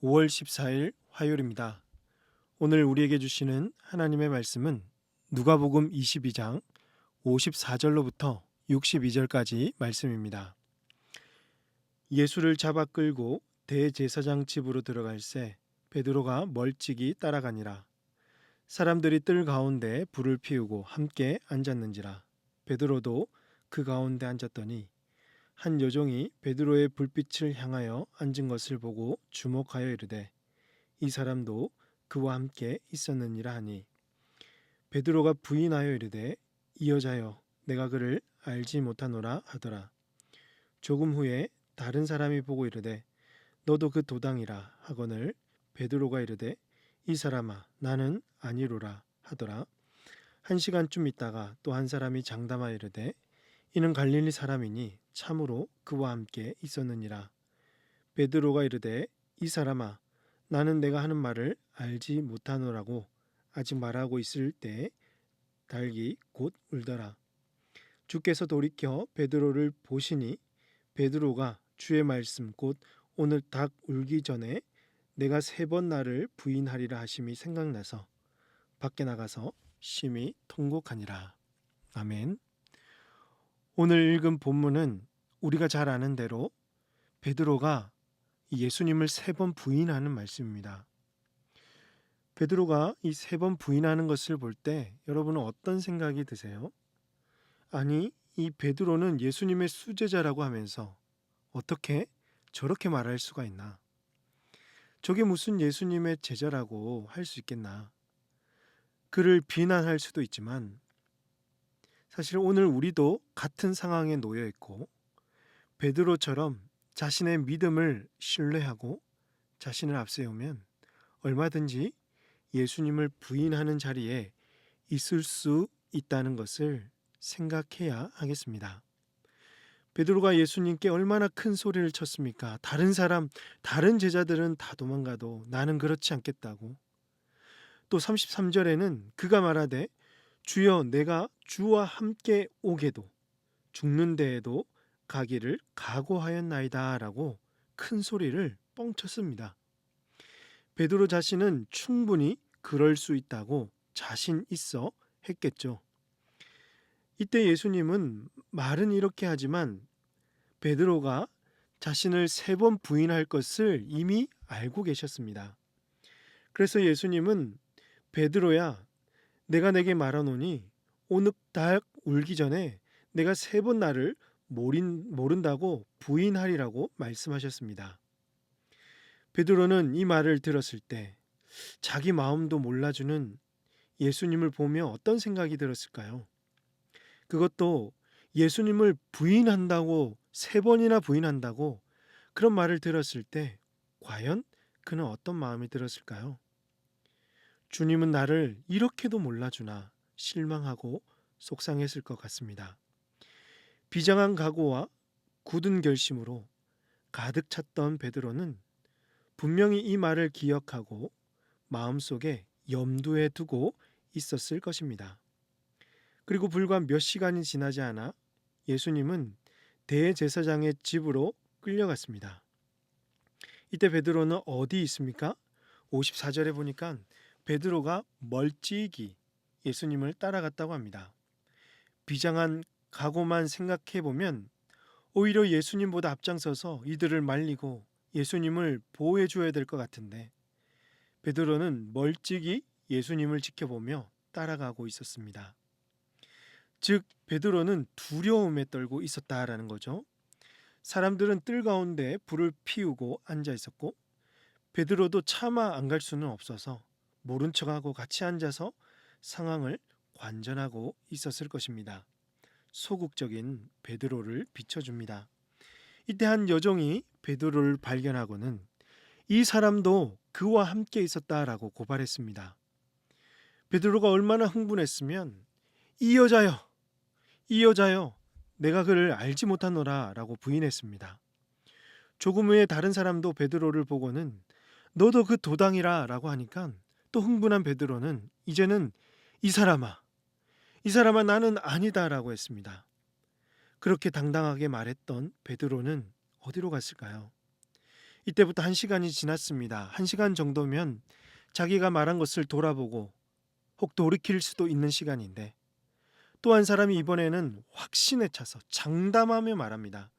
5월 14일 화요일입니다. 오늘 우리에게 주시는 하나님의 말씀은 누가복음 22장 54절로부터 62절까지 말씀입니다. 예수를 잡아 끌고 대제사장 집으로 들어갈새 베드로가 멀찍이 따라가니라. 사람들이 뜰 가운데 불을 피우고 함께 앉았는지라. 베드로도 그 가운데 앉았더니 한 여종이 베드로의 불빛을 향하여 앉은 것을 보고 주목하여 이르되 이 사람도 그와 함께 있었느니라 하니 베드로가 부인하여 이르되 이 여자여 내가 그를 알지 못하노라 하더라. 조금 후에 다른 사람이 보고 이르되 너도 그 도당이라 하거늘 베드로가 이르되 이 사람아 나는 아니로라 하더라. 한 시간쯤 있다가 또 한 사람이 장담하여 이르되 이는 갈릴리 사람이니 참으로 그와 함께 있었느니라. 베드로가 이르되 이 사람아 나는 내가 하는 말을 알지 못하노라고 아직 말하고 있을 때 닭이 곧 울더라. 주께서 돌이켜 베드로를 보시니 베드로가 주의 말씀 곧 오늘 닭 울기 전에 내가 3번 나를 부인하리라 하심이 생각나서 밖에 나가서 심히 통곡하니라. 아멘. 오늘 읽은 본문은 우리가 잘 아는 대로 베드로가 예수님을 3번 부인하는 말씀입니다. 베드로가 이 3번 부인하는 것을 볼 때 여러분은 어떤 생각이 드세요? 아니, 이 베드로는 예수님의 수제자라고 하면서 어떻게 저렇게 말할 수가 있나? 저게 무슨 예수님의 제자라고 할 수 있겠나? 그를 비난할 수도 있지만 사실 오늘 우리도 같은 상황에 놓여 있고 베드로처럼 자신의 믿음을 신뢰하고 자신을 앞세우면 얼마든지 예수님을 부인하는 자리에 있을 수 있다는 것을 생각해야 하겠습니다. 베드로가 예수님께 얼마나 큰 소리를 쳤습니까? 다른 제자들은 다 도망가도 나는 그렇지 않겠다고. 또 33절에는 그가 말하되 주여 내가 주와 함께 오게도 죽는 데에도 가기를 각오하였나이다 라고 큰 소리를 뻥쳤습니다. 베드로 자신은 충분히 그럴 수 있다고 자신 있어 했겠죠. 이때 예수님은 말은 이렇게 하지만 베드로가 자신을 3번 부인할 것을 이미 알고 계셨습니다. 그래서 예수님은 베드로야 내가 내게 말하노니 오늘 닭 울기 전에 내가 3번 나를 모른다고 부인하리라고 말씀하셨습니다. 베드로는 이 말을 들었을 때 자기 마음도 몰라주는 예수님을 보며 어떤 생각이 들었을까요? 그것도 예수님을 부인한다고 3번이나 부인한다고 그런 말을 들었을 때 과연 그는 어떤 마음이 들었을까요? 주님은 나를 이렇게도 몰라주나 실망하고 속상했을 것 같습니다. 비장한 각오와 굳은 결심으로 가득 찼던 베드로는 분명히 이 말을 기억하고 마음속에 염두에 두고 있었을 것입니다. 그리고 불과 몇 시간이 지나지 않아 예수님은 대제사장의 집으로 끌려갔습니다. 이때 베드로는 어디 있습니까? 54절에 보니까 베드로가 멀찍이 예수님을 따라갔다고 합니다. 비장한 각오만 생각해 보면 오히려 예수님보다 앞장서서 이들을 말리고 예수님을 보호해 줘야 될 것 같은데 베드로는 멀찍이 예수님을 지켜보며 따라가고 있었습니다. 즉 베드로는 두려움에 떨고 있었다라는 거죠. 사람들은 뜰 가운데 불을 피우고 앉아 있었고 베드로도 차마 안 갈 수는 없어서 모른 척하고 같이 앉아서 상황을 관전하고 있었을 것입니다. 소극적인 베드로를 비춰줍니다. 이때 한 여종이 베드로를 발견하고는 이 사람도 그와 함께 있었다라고 고발했습니다. 베드로가 얼마나 흥분했으면 이 여자여 내가 그를 알지 못하노라 라고 부인했습니다. 조금 후에 다른 사람도 베드로를 보고는 너도 그 도당이라 라고 하니까 또 흥분한 베드로는 이제는 이 사람아 나는 아니다 라고 했습니다. 그렇게 당당하게 말했던 베드로는 어디로 갔을까요? 이때부터 1시간이 지났습니다. 1시간 정도면 자기가 말한 것을 돌아보고 혹 돌이킬 수도 있는 시간인데, 또 한 사람이 이번에는 확신에 차서 장담하며 말합니다.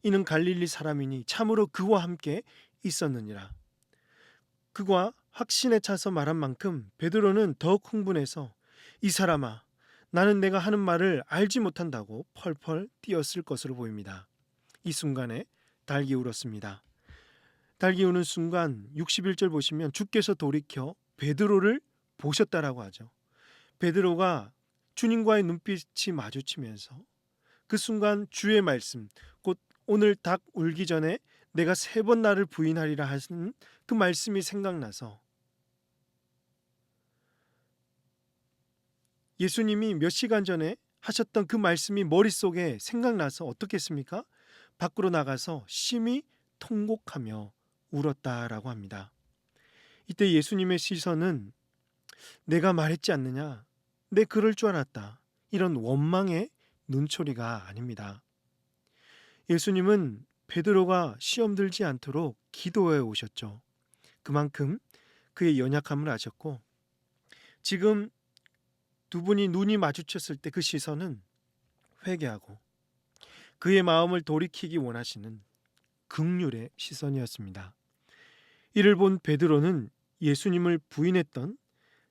이는 갈릴리 사람이니 참으로 그와 함께 있었느니라. 그가 확신에 차서 말한 만큼 베드로는 더욱 흥분해서 이 사람아, 나는 내가 하는 말을 알지 못한다고 펄펄 뛰었을 것으로 보입니다. 이 순간에 달기 울었습니다. 달기 우는 순간 61절 보시면 주께서 돌이켜 베드로를 보셨다라고 하죠. 베드로가 주님과의 눈빛이 마주치면서 그 순간 주의 말씀, 곧 오늘 닭 울기 전에 내가 3번 나를 부인하리라 하신 그 말씀이 생각나서 예수님이 몇 시간 전에 하셨던 그 말씀이 머릿속에 생각나서 어떻게 했습니까? 밖으로 나가서 심히 통곡하며 울었다라고 합니다. 이때 예수님의 시선은 내가 말했지 않느냐? 내 그럴 줄 알았다. 이런 원망의 눈초리가 아닙니다. 예수님은 베드로가 시험 들지 않도록 기도해 오셨죠. 그만큼 그의 연약함을 아셨고, 지금 두 분이 눈이 마주쳤을 때 그 시선은 회개하고 그의 마음을 돌이키기 원하시는 긍휼의 시선이었습니다. 이를 본 베드로는 예수님을 부인했던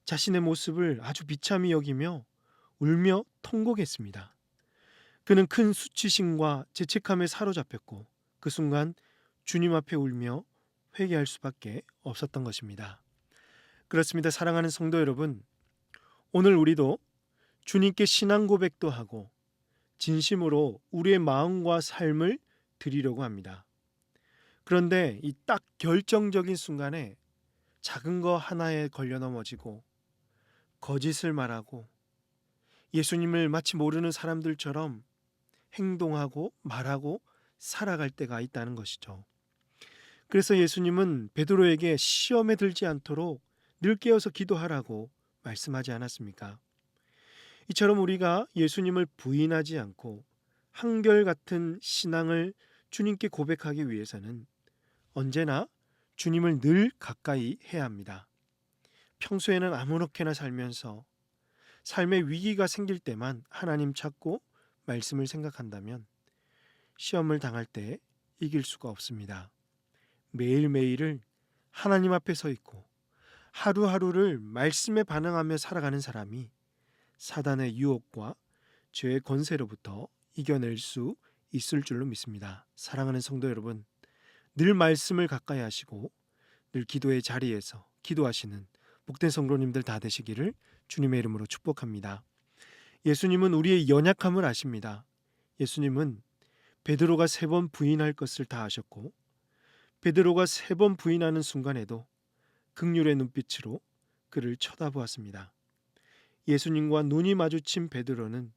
자신의 모습을 아주 비참히 여기며 울며 통곡했습니다. 그는 큰 수치심과 죄책감에 사로잡혔고 그 순간 주님 앞에 울며 회개할 수밖에 없었던 것입니다. 그렇습니다. 사랑하는 성도 여러분, 오늘 우리도 주님께 신앙 고백도 하고 진심으로 우리의 마음과 삶을 드리려고 합니다. 그런데 이 딱 결정적인 순간에 작은 거 하나에 걸려 넘어지고 거짓을 말하고 예수님을 마치 모르는 사람들처럼 행동하고 말하고 살아갈 때가 있다는 것이죠. 그래서 예수님은 베드로에게 시험에 들지 않도록 늘 깨어서 기도하라고 말씀하지 않았습니까? 이처럼 우리가 예수님을 부인하지 않고 한결같은 신앙을 주님께 고백하기 위해서는 언제나 주님을 늘 가까이 해야 합니다. 평소에는 아무렇게나 살면서 삶의 위기가 생길 때만 하나님 찾고 말씀을 생각한다면 시험을 당할 때 이길 수가 없습니다. 매일매일을 하나님 앞에 서 있고 하루하루를 말씀에 반응하며 살아가는 사람이 사단의 유혹과 죄의 권세로부터 이겨낼 수 있을 줄로 믿습니다. 사랑하는 성도 여러분, 늘 말씀을 가까이 하시고 늘 기도의 자리에서 기도하시는 복된 성도님들 다 되시기를 주님의 이름으로 축복합니다. 예수님은 우리의 연약함을 아십니다. 예수님은 베드로가 3번 부인할 것을 다 아셨고 베드로가 3번 부인하는 순간에도 긍휼의 눈빛으로 그를 쳐다보았습니다. 예수님과 눈이 마주친 베드로는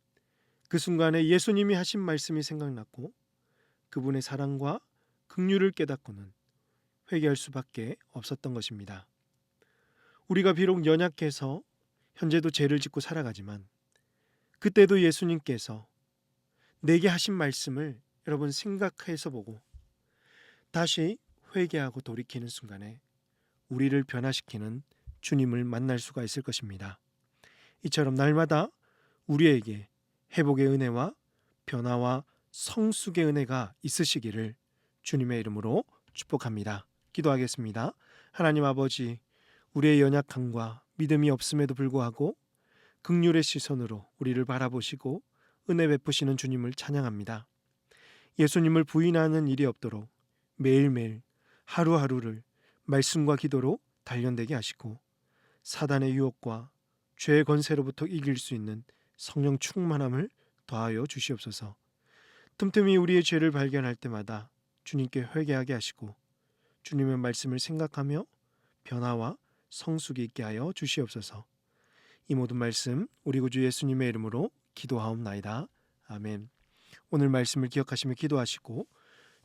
그 순간에 예수님이 하신 말씀이 생각났고 그분의 사랑과 긍휼을 깨닫고는 회개할 수밖에 없었던 것입니다. 우리가 비록 연약해서 현재도 죄를 짓고 살아가지만 그때도 예수님께서 내게 하신 말씀을 여러분 생각해서 보고 다시 회개하고 돌이키는 순간에 우리를 변화시키는 주님을 만날 수가 있을 것입니다. 이처럼 날마다 우리에게 회복의 은혜와 변화와 성숙의 은혜가 있으시기를 주님의 이름으로 축복합니다. 기도하겠습니다. 하나님 아버지, 우리의 연약함과 믿음이 없음에도 불구하고 긍휼의 시선으로 우리를 바라보시고 은혜 베푸시는 주님을 찬양합니다. 예수님을 부인하는 일이 없도록 매일매일 하루하루를 말씀과 기도로 단련되게 하시고 사단의 유혹과 죄의 권세로부터 이길 수 있는 성령 충만함을 더하여 주시옵소서. 틈틈이 우리의 죄를 발견할 때마다 주님께 회개하게 하시고 주님의 말씀을 생각하며 변화와 성숙이 있게 하여 주시옵소서. 이 모든 말씀 우리 구주 예수님의 이름으로 기도하옵나이다. 아멘. 오늘 말씀을 기억하시며 기도하시고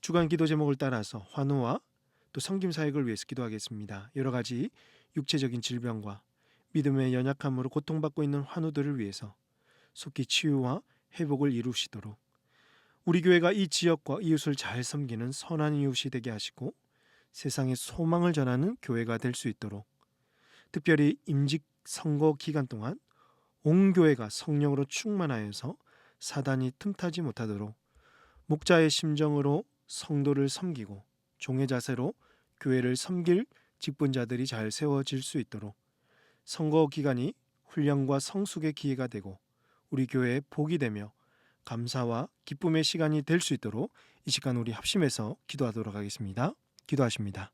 주간 기도 제목을 따라서 환우와 또 섬김 사역을 위해서 기도하겠습니다. 여러 가지 육체적인 질병과 믿음의 연약함으로 고통받고 있는 환우들을 위해서 속히 치유와 회복을 이루시도록 우리 교회가 이 지역과 이웃을 잘 섬기는 선한 이웃이 되게 하시고 세상에 소망을 전하는 교회가 될 수 있도록, 특별히 임직 선거 기간 동안 온 교회가 성령으로 충만하여서 사단이 틈타지 못하도록 목자의 심정으로 성도를 섬기고 종의 자세로 교회를 섬길 직분자들이 잘 세워질 수 있도록 선거 기간이 훈련과 성숙의 기회가 되고 우리 교회의 복이 되며 감사와 기쁨의 시간이 될 수 있도록 이 시간 우리 합심해서 기도하도록 하겠습니다. 기도하십니다.